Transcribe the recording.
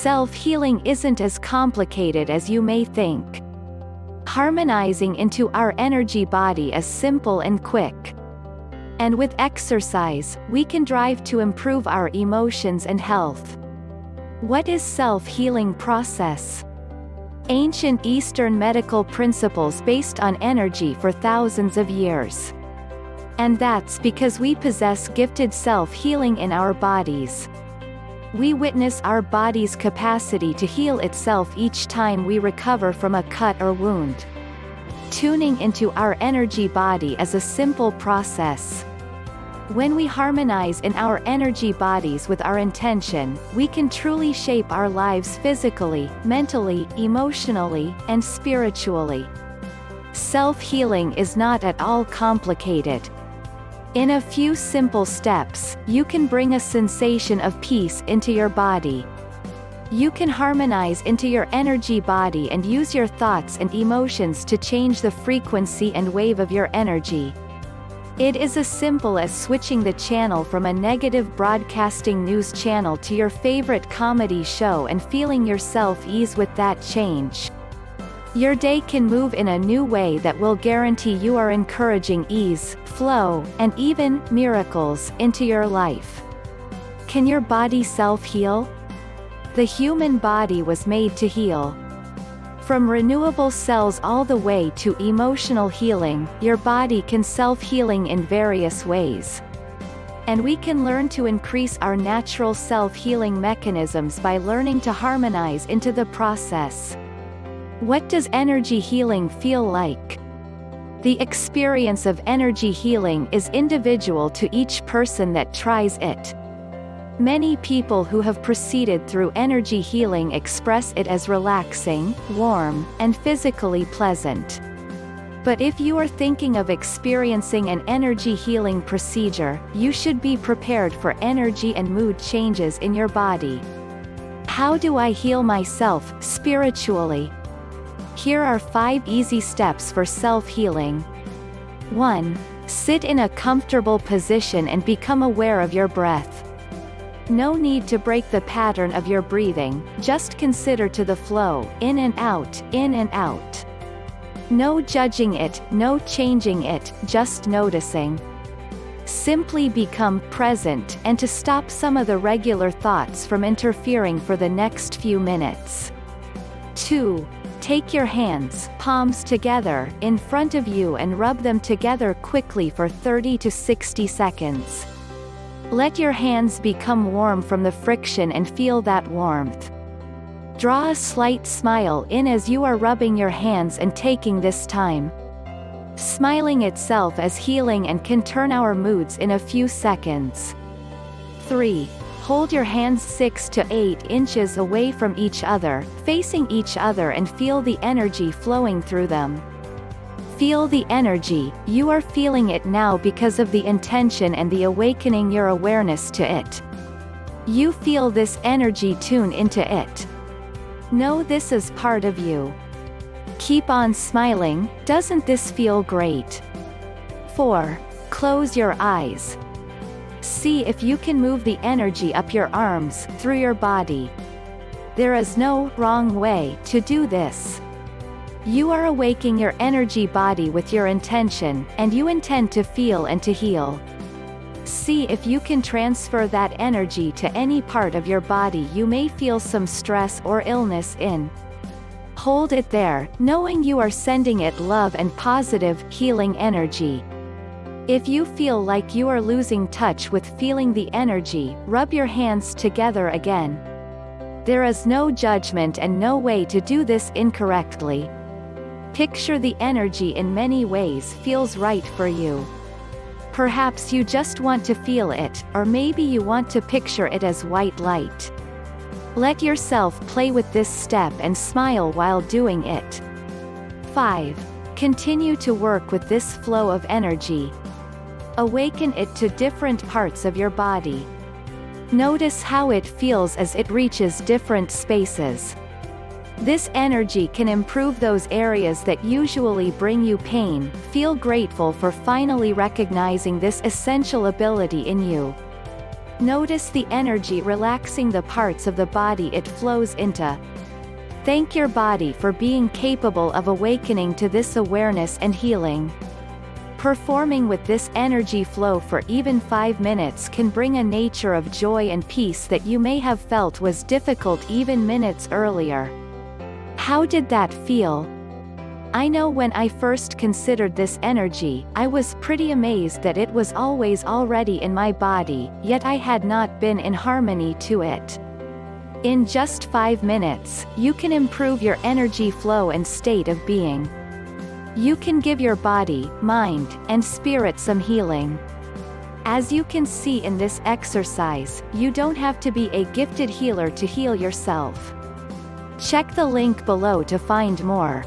self-healing isn't as complicated as you may think. Harmonizing into our energy body is simple and quick. And with exercise, we can drive to improve our emotions and health. What is self-healing process? Ancient Eastern medical principles based on energy for thousands of years. And that's because we possess gifted self-healing in our bodies. We witness our body's capacity to heal itself each time we recover from a cut or wound. Tuning into our energy body is a simple process. When we harmonize in our energy bodies with our intention, we can truly shape our lives physically, mentally, emotionally, and spiritually. Self-healing is not at all complicated. In a few simple steps, you can bring a sensation of peace into your body. You can harmonize into your energy body and use your thoughts and emotions to change the frequency and wave of your energy. It is as simple as switching the channel from a negative broadcasting news channel to your favorite comedy show and feeling yourself ease with that change. Your day can move in a new way that will guarantee you are encouraging ease, flow, and even miracles into your life. Can your body self-heal? The human body was made to heal. From renewable cells all the way to emotional healing, your body can self-healing in various ways. And we can learn to increase our natural self-healing mechanisms by learning to harmonize into the process. What does energy healing feel like? The experience of energy healing is individual to each person that tries it. Many people who have proceeded through energy healing express it as relaxing, warm, and physically pleasant. But if you are thinking of experiencing an energy healing procedure, you should be prepared for energy and mood changes in your body. How do I heal myself spiritually? Here are 5 easy steps for self-healing. 1. Sit in a comfortable position and become aware of your breath. No need to break the pattern of your breathing, just consider to the flow, in and out, in and out. No judging it, no changing it, just noticing. Simply become present and to stop some of the regular thoughts from interfering for the next few minutes. 2. Take your hands, palms together, in front of you and rub them together quickly for 30 to 60 seconds. Let your hands become warm from the friction and feel that warmth. Draw a slight smile in as you are rubbing your hands and taking this time. Smiling itself is healing and can turn our moods in a few seconds. 3. Hold your hands 6 to 8 inches away from each other, facing each other and feel the energy flowing through them. Feel the energy, you are feeling it now because of the intention and the awakening your awareness to it. You feel this energy tune into it. Know this is part of you. Keep on smiling, doesn't this feel great? 4. Close your eyes. See if you can move the energy up your arms, through your body. There is no wrong way to do this. You are awakening your energy body with your intention, and you intend to feel and to heal. See if you can transfer that energy to any part of your body you may feel some stress or illness in. Hold it there, knowing you are sending it love and positive, healing energy. If you feel like you are losing touch with feeling the energy, rub your hands together again. There is no judgment and no way to do this incorrectly. Picture the energy in many ways feels right for you. Perhaps you just want to feel it, or maybe you want to picture it as white light. Let yourself play with this step and smile while doing it. 5. Continue to work with this flow of energy. Awaken it to different parts of your body. Notice how it feels as it reaches different spaces. This energy can improve those areas that usually bring you pain. Feel grateful for finally recognizing this essential ability in you. Notice the energy relaxing the parts of the body it flows into. Thank your body for being capable of awakening to this awareness and healing. Performing with this energy flow for even 5 minutes can bring a nature of joy and peace that you may have felt was difficult even minutes earlier. How did that feel? I know when I first considered this energy, I was pretty amazed that it was always already in my body, yet I had not been in harmony to it. In just 5 minutes, you can improve your energy flow and state of being. You can give your body, mind, and spirit some healing. As you can see in this exercise, you don't have to be a gifted healer to heal yourself. Check the link below to find more.